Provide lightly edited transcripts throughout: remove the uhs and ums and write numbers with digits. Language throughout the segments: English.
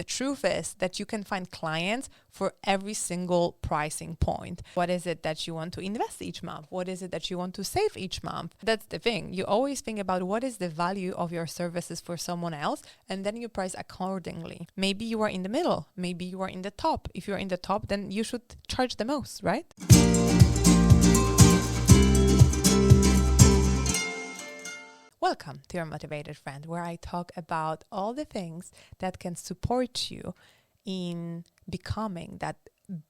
The truth is that you can find clients for every single pricing point. What is it that you want to invest each month? What is it that you want to save each month? That's the thing. You always think about what is the value of your services for someone else, and then you price accordingly. Maybe you are in the middle. Maybe you are in the top. If you're in the top, then you should charge the most, right? Welcome to Your Motivated Friend, where I talk about all the things that can support you in becoming that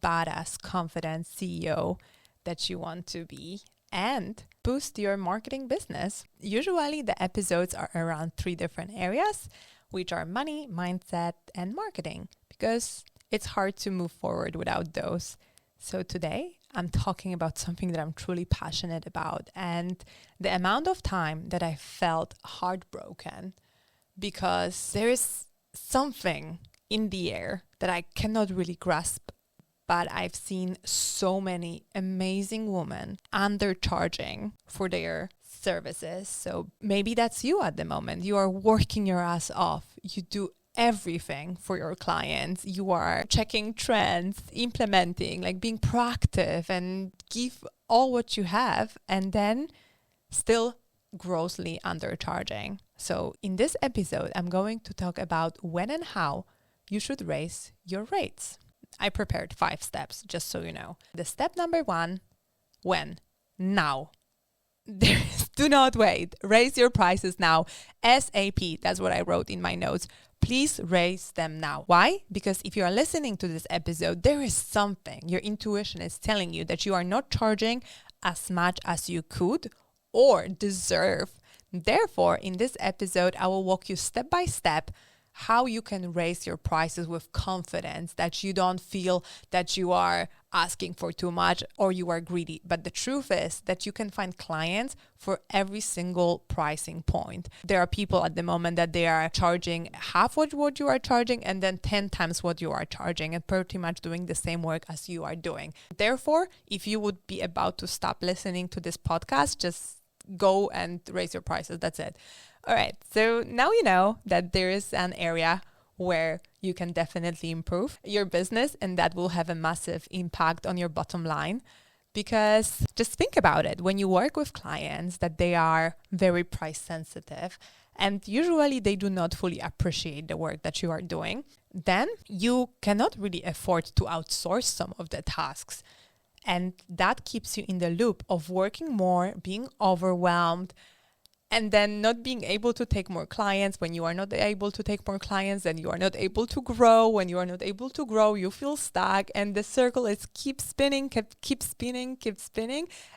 badass, confident CEO that you want to be and boost your marketing business. Usually the episodes are around 3 different areas, which are money, mindset, and marketing, because it's hard to move forward without those. So today, I'm talking about something that I'm truly passionate about, and the amount of time that I felt heartbroken because there is something in the air that I cannot really grasp, but I've seen so many amazing women undercharging for their services. So maybe that's you at the moment. You are working your ass off. You do everything for your clients. You are checking trends, implementing, like being proactive and give all what you have, and then still grossly undercharging. So in this episode, I'm going to talk about when and how you should raise your rates. I prepared 5 steps, just so you know. The step number 1, when? Now. Do not wait. Raise your prices now. ASAP. That's what I wrote in my notes. Please raise them now. Why? Because if you are listening to this episode, there is something. Your intuition is telling you that you are not charging as much as you could or deserve. Therefore, in this episode, I will walk you step by step how you can raise your prices with confidence, that you don't feel that you are asking for too much or you are greedy. But the truth is that you can find clients for every single pricing point. There are people at the moment that they are charging half what you are charging and then 10 times what you are charging and pretty much doing the same work as you are doing. Therefore, if you would be about to stop listening to this podcast, just go and raise your prices. That's it. All right, so now you know that there is an area where you can definitely improve your business, and that will have a massive impact on your bottom line. Because just think about it, when you work with clients that they are very price sensitive and usually they do not fully appreciate the work that you are doing, then you cannot really afford to outsource some of the tasks. And that keeps you in the loop of working more, being overwhelmed, and then not being able to take more clients. When you are not able to take more clients, then you are not able to grow. When you are not able to grow, you feel stuck, and the circle is keep spinning.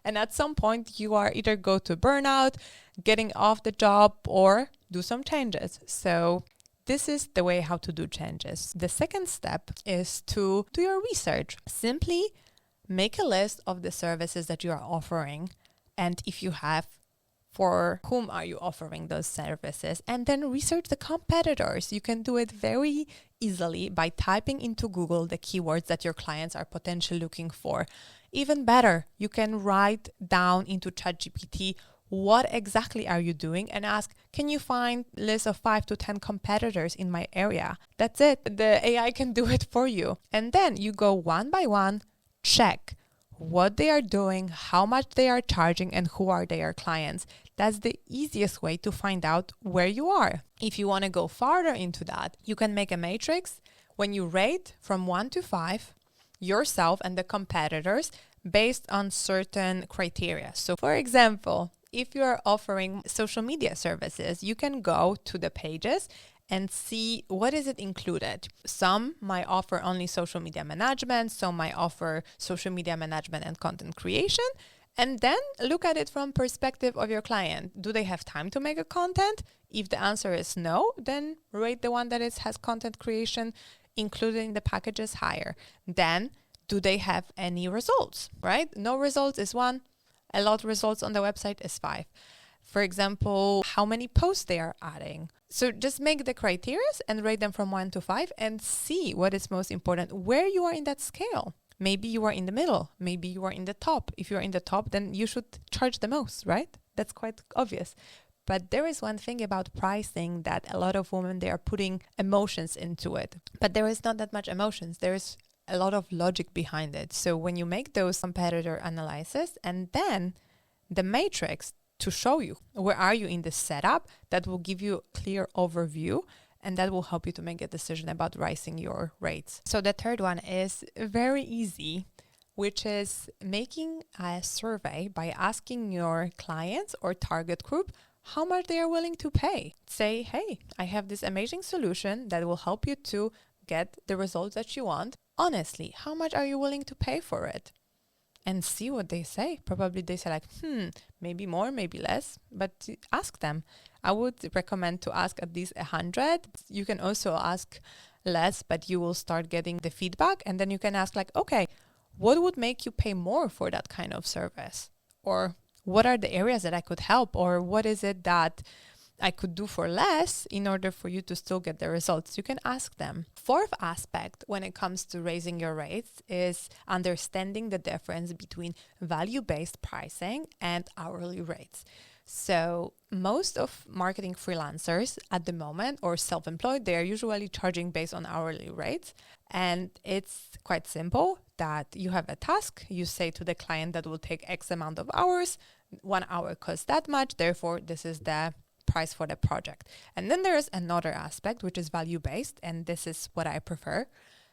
And at some point, you are either go to burnout, getting off the job, or do some changes. So this is the way how to do changes. The second step is to do your research. Simply make a list of the services that you are offering, and if you have, for whom are you offering those services, and then research the competitors. You can do it very easily by typing into Google the keywords that your clients are potentially looking for. Even better, you can write down into ChatGPT what exactly are you doing and ask, can you find a list of 5 to 10 competitors in my area? That's it. The AI can do it for you. And then you go one by one, check what they are doing, how much they are charging, and who are their clients. That's the easiest way to find out where you are. If you want to go farther into that, you can make a matrix when you rate from 1 to 5 yourself and the competitors based on certain criteria. So for example, if you are offering social media services, you can go to the pages and see what is it included. Some might offer only social media management, some might offer social media management and content creation, and then look at it from perspective of your client. Do they have time to make a content? If the answer is no, then rate the one that has content creation included in the packages higher. Then, do they have any results, right? No results is 1, a lot of results on the website is 5. For example, how many posts they are adding. So just make the criteria and rate them from 1 to 5 and see what is most important, where you are in that scale. Maybe you are in the middle. Maybe you are in the top. If you're in the top, then you should charge the most, right? That's quite obvious. But there is one thing about pricing that a lot of women, they are putting emotions into it. But there is not that much emotions. There is a lot of logic behind it. So when you make those competitor analysis and then the matrix to show you where are you in the setup, that will give you a clear overview and that will help you to make a decision about raising your rates. So the third one is very easy, which is making a survey by asking your clients or target group how much they are willing to pay. Say, hey, I have this amazing solution that will help you to get the results that you want. Honestly, how much are you willing to pay for it? And see what they say. Probably they say like, maybe more, maybe less, but ask them. I would recommend to ask at least 100. You can also ask less, but you will start getting the feedback. And then you can ask like, okay, what would make you pay more for that kind of service? Or what are the areas that I could help? Or what is it that I could do for less in order for you to still get the results? You can ask them. Fourth aspect when it comes to raising your rates is understanding the difference between value-based pricing and hourly rates. So most of marketing freelancers at the moment or self-employed, they are usually charging based on hourly rates. And it's quite simple that you have a task, you say to the client that will take X amount of hours, 1 hour costs that much, therefore this is the price for the project. And then there's another aspect, which is value-based, and this is what I prefer,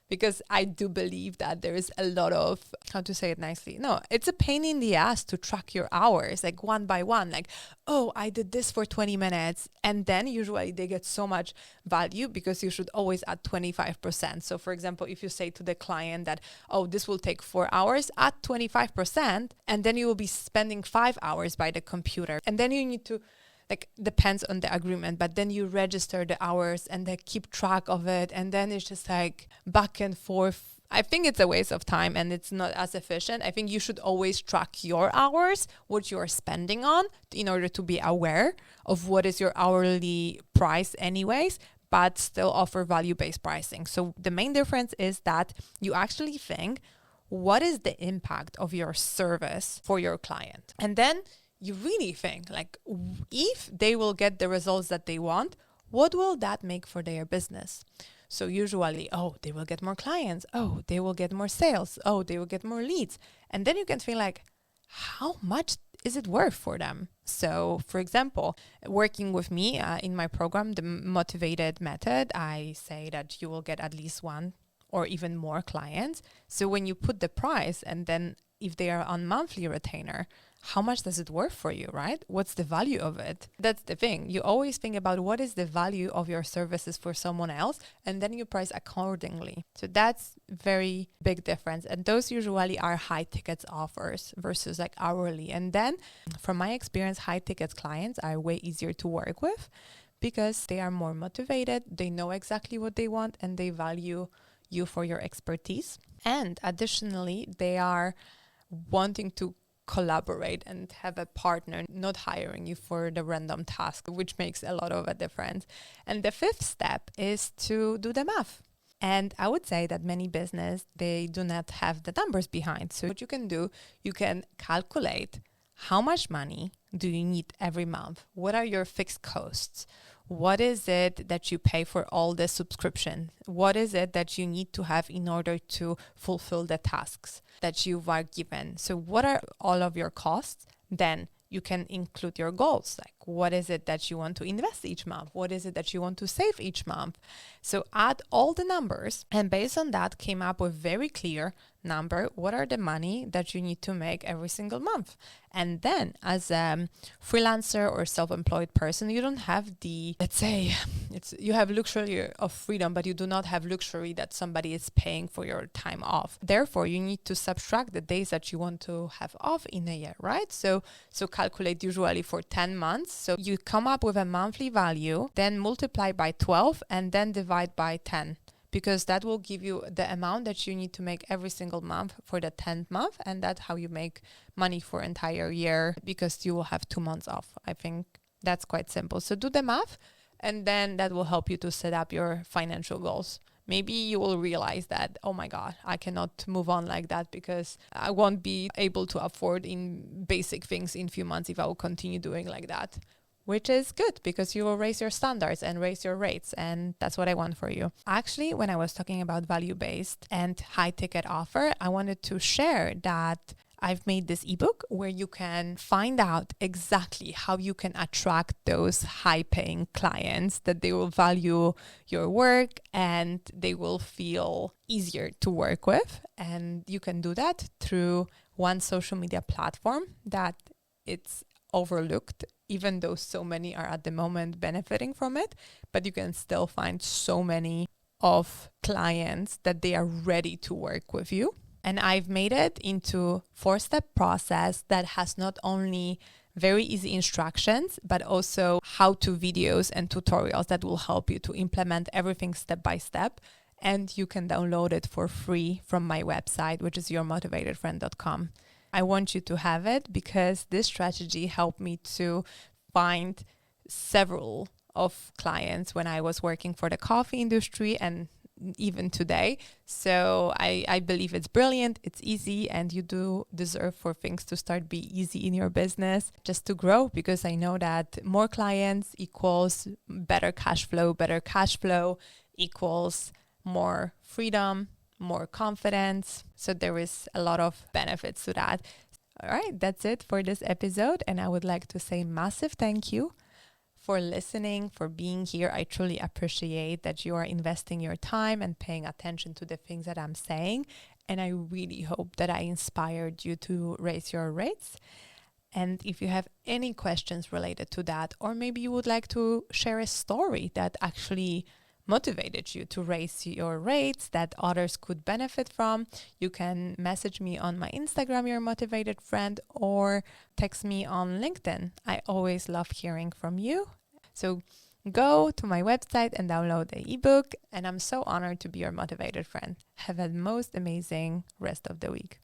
because I do believe that there is a lot of, how to say it nicely? No, it's a pain in the ass to track your hours, like one by one, like, oh, I did this for 20 minutes. And then usually they get so much value because you should always add 25%. So for example, if you say to the client that, oh, this will take 4 hours, add 25%, and then you will be spending 5 hours by the computer. And then you need to, like, depends on the agreement, but then you register the hours and they keep track of it. And then it's just like back and forth. I think it's a waste of time and it's not as efficient. I think you should always track your hours, what you're spending on, in order to be aware of what is your hourly price anyways, but still offer value-based pricing. So the main difference is that you actually think, what is the impact of your service for your client? And then you really think, like, if they will get the results that they want, what will that make for their business? So usually, oh, they will get more clients. Oh, they will get more sales. Oh, they will get more leads. And then you can feel like, how much is it worth for them? So, for example, working with me in my program, the motivated method, I say that you will get at least one or even more clients. So when you put the price and then if they are on monthly retainer, how much does it worth for you, right? What's the value of it? That's the thing. You always think about what is the value of your services for someone else, and then you price accordingly. So that's very big difference. And those usually are high tickets offers versus like hourly. And then from my experience, high tickets clients are way easier to work with because they are more motivated. They know exactly what they want and they value you for your expertise. And additionally, they are wanting to collaborate and have a partner, not hiring you for the random task, which makes a lot of a difference. And the fifth step is to do the math. And I would say that many business, they do not have the numbers behind. So what you can do, you can calculate how much money do you need every month? What are your fixed costs? What is it that you pay for all the subscription? What is it that you need to have in order to fulfill the tasks that you are given? So what are all of your costs? Then you can include your goals. Like, what is it that you want to invest each month? What is it that you want to save each month? So add all the numbers, and based on that came up with very clear number. What are the money that you need to make every single month? And then as a freelancer or self-employed person, you don't have the, let's say, you have luxury of freedom, but you do not have luxury that somebody is paying for your time off. Therefore, you need to subtract the days that you want to have off in a year, right? So calculate usually for 10 months. So you come up with a monthly value, then multiply by 12 and then divide by 10. Because that will give you the amount that you need to make every single month for the 10th month. And that's how you make money for entire year, because you will have 2 months off. I think that's quite simple. So do the math, and then that will help you to set up your financial goals. Maybe you will realize that, oh my God, I cannot move on like that because I won't be able to afford in basic things in few months if I will continue doing like that. which is good because you will raise your standards and raise your rates. And that's what I want for you. Actually, when I was talking about value-based and high ticket offer, I wanted to share that I've made this ebook where you can find out exactly how you can attract those high paying clients, that they will value your work and they will feel easier to work with. And you can do that through one social media platform that it's overlooked, even though so many are at the moment benefiting from it, but you can still find so many of clients that they are ready to work with you. And I've made it into 4-step process that has not only very easy instructions, but also how-to videos and tutorials that will help you to implement everything step by step. And you can download it for free from my website, which is yourmotivatedfriend.com. I want you to have it because this strategy helped me to find several of clients when I was working for the coffee industry and even today. So I believe it's brilliant, it's easy, and you do deserve for things to start be easy in your business just to grow, because I know that more clients equals better cash flow equals more freedom, more confidence. So there is a lot of benefits to that. All right, that's it for this episode. And I would like to say massive thank you for listening, for being here. I truly appreciate that you are investing your time and paying attention to the things that I'm saying. And I really hope that I inspired you to raise your rates. And if you have any questions related to that, or maybe you would like to share a story that actually motivated you to raise your rates that others could benefit from, you can message me on my Instagram, Your Motivated Friend, or text me on LinkedIn. I always love hearing from you. So go to my website and download the ebook. And I'm so honored to be your motivated friend. Have a most amazing rest of the week.